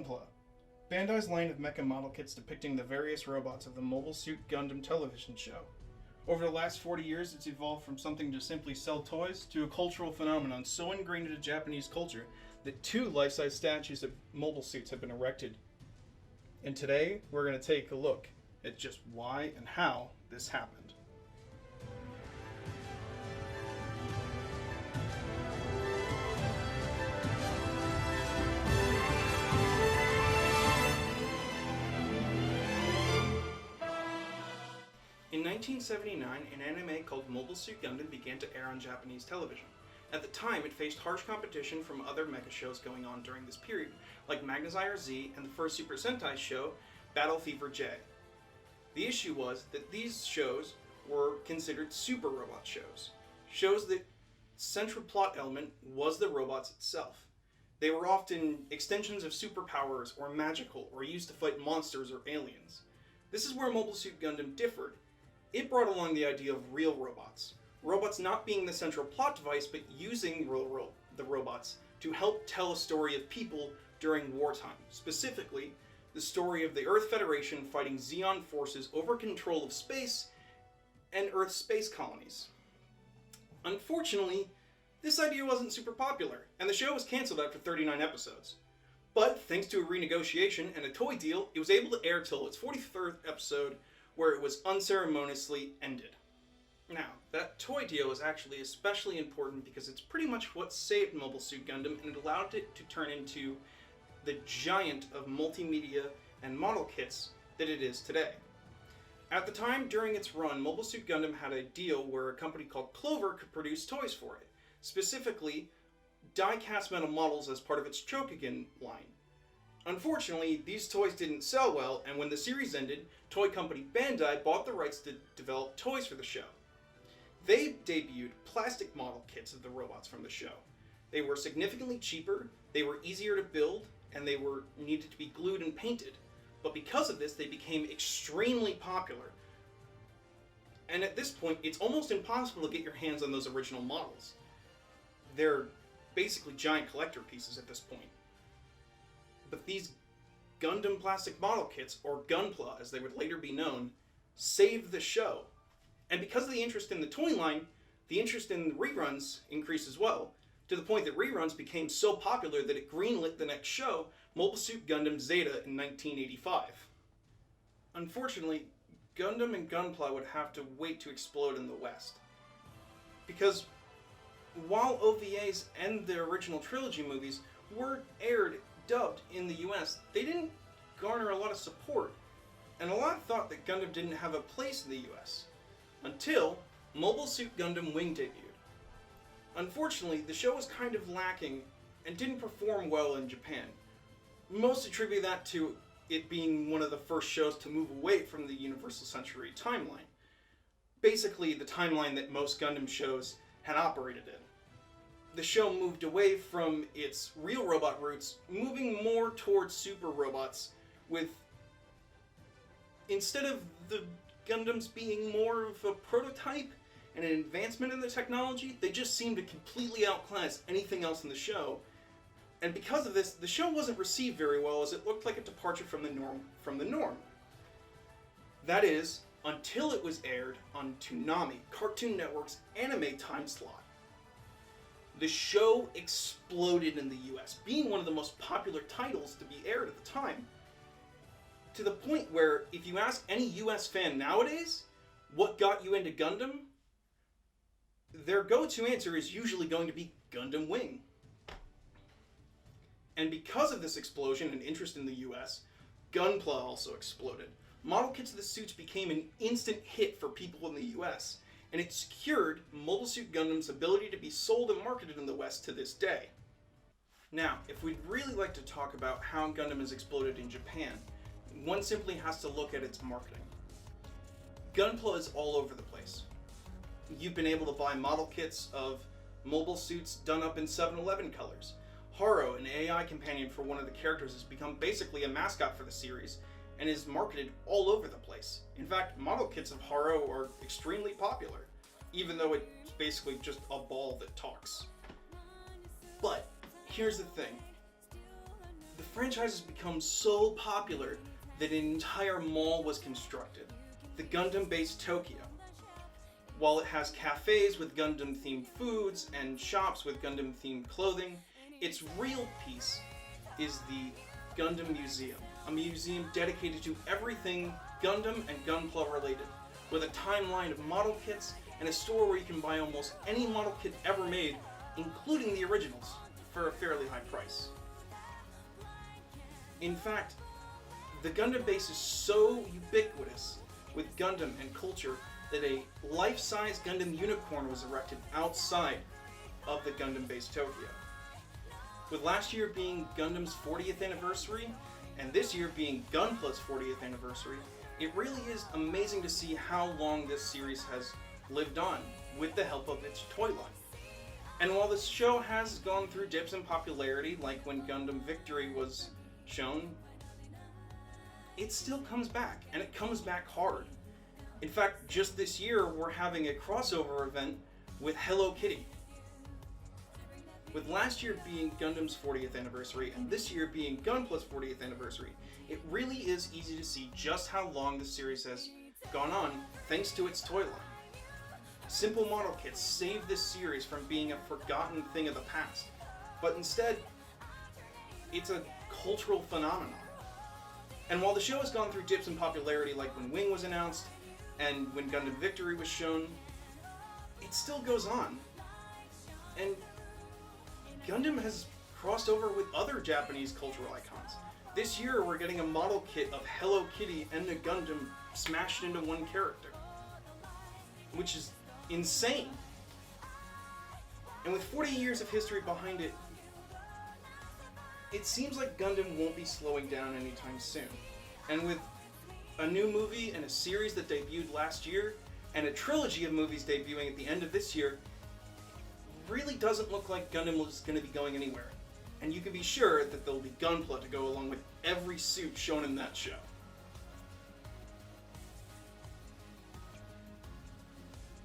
Gunpla, Bandai's line of mecha model kits depicting the various robots of the Mobile Suit Gundam television show. Over the last 40 years, it's evolved from something to simply sell toys to a cultural phenomenon so ingrained into Japanese culture that 2 life-size statues of mobile suits have been erected. And today, we're going to take a look at just why and how this happened. In 1979, an anime called Mobile Suit Gundam began to air on Japanese television. At the time, it faced harsh competition from other mecha shows going on during this period, like Magnesizer Z and the first Super Sentai show, Battle Fever J. The issue was that these shows were considered super robot shows. Shows that central plot element was the robots itself. They were often extensions of superpowers or magical or used to fight monsters or aliens. This is where Mobile Suit Gundam differed. It brought along the idea of real robots. Robots not being the central plot device, but using the robots to help tell a story of people during wartime. Specifically, the story of the Earth Federation fighting Zeon forces over control of space and Earth's space colonies. Unfortunately, this idea wasn't super popular, and the show was cancelled after 39 episodes. But thanks to a renegotiation and a toy deal, it was able to air till its 43rd episode, where it was unceremoniously ended. Now, that toy deal is actually especially important because it's pretty much what saved Mobile Suit Gundam and it allowed it to turn into the giant of multimedia and model kits that it is today. At the time, during its run, Mobile Suit Gundam had a deal where a company called Clover could produce toys for it, specifically die-cast metal models as part of its Chokugen line. Unfortunately, these toys didn't sell well, and when the series ended, toy company Bandai bought the rights to develop toys for the show. They debuted plastic model kits of the robots from the show. They were significantly cheaper, they were easier to build, and they were needed to be glued and painted. But because of this, they became extremely popular. And at this point, it's almost impossible to get your hands on those original models. They're basically giant collector pieces at this point. But these Gundam plastic model kits, or Gunpla as they would later be known, saved the show. And because of the interest in the toy line, the interest in reruns increased as well, to the point that reruns became so popular that it greenlit the next show, Mobile Suit Gundam Zeta, in 1985. Unfortunately, Gundam and Gunpla would have to wait to explode in the West. Because while OVAs and the original trilogy movies were aired dubbed in the US, they didn't garner a lot of support, and a lot thought that Gundam didn't have a place in the US, until Mobile Suit Gundam Wing debuted. Unfortunately, the show was kind of lacking and didn't perform well in Japan. Most attribute that to it being one of the first shows to move away from the Universal Century timeline. Basically, the timeline that most Gundam shows had operated in. The show moved away from its real robot roots, moving more towards super robots, with, instead of the Gundams being more of a prototype and an advancement in the technology, they just seemed to completely outclass anything else in the show. And because of this, the show wasn't received very well, as it looked like a departure from the norm. That is, until it was aired on Toonami, Cartoon Network's anime time slot. The show exploded in the US, being one of the most popular titles to be aired at the time. To the point where, if you ask any US fan nowadays, what got you into Gundam? Their go-to answer is usually going to be Gundam Wing. And because of this explosion and interest in the US, Gunpla also exploded. Model kits of the suits became an instant hit for people in the US, and it secured Mobile Suit Gundam's ability to be sold and marketed in the West to this day. Now, if we'd really like to talk about how Gundam has exploded in Japan, one simply has to look at its marketing. Gunpla is all over the place. You've been able to buy model kits of mobile suits done up in 7-Eleven colors. Haro, an AI companion for one of the characters, has become basically a mascot for the series, and is marketed all over the place. In fact, model kits of Haro are extremely popular, even though it's basically just a ball that talks. But here's the thing. the franchise has become so popular that an entire mall was constructed, the Gundam-based Tokyo. While it has cafes with Gundam-themed foods and shops with Gundam-themed clothing, its real piece is the Gundam Museum, a museum dedicated to everything Gundam and Gunpla related, with a timeline of model kits and a store where you can buy almost any model kit ever made, including the originals, for a fairly high price. In fact, the Gundam base is so ubiquitous with Gundam and culture that a life-size Gundam unicorn was erected outside of the Gundam base Tokyo. With last year being Gundam's 40th anniversary, and this year being Gunpla's 40th anniversary, it really is amazing to see how long this series has lived on with the help of its toy line. And while the show has gone through dips in popularity, like when Gundam Victory was shown, it still comes back, and it comes back hard. In fact, just this year, we're having a crossover event with Hello Kitty. With last year being Gundam's 40th anniversary, and this year being Gunpla's 40th anniversary, it really is easy to see just how long the series has gone on thanks to its toy line. Simple model kits saved this series from being a forgotten thing of the past, but instead, it's a cultural phenomenon. And while the show has gone through dips in popularity, like when Wing was announced and when Gundam Victory was shown, it still goes on. And Gundam has crossed over with other Japanese cultural icons. This year we're getting a model kit of Hello Kitty and the Gundam smashed into one character, which is insane. And with 40 years of history behind it, it seems like Gundam won't be slowing down anytime soon. And with a new movie and a series that debuted last year, and a trilogy of movies debuting at the end of this year, really doesn't look like Gundam is going to be going anywhere. And you can be sure that there'll be Gunpla to go along with every suit shown in that show.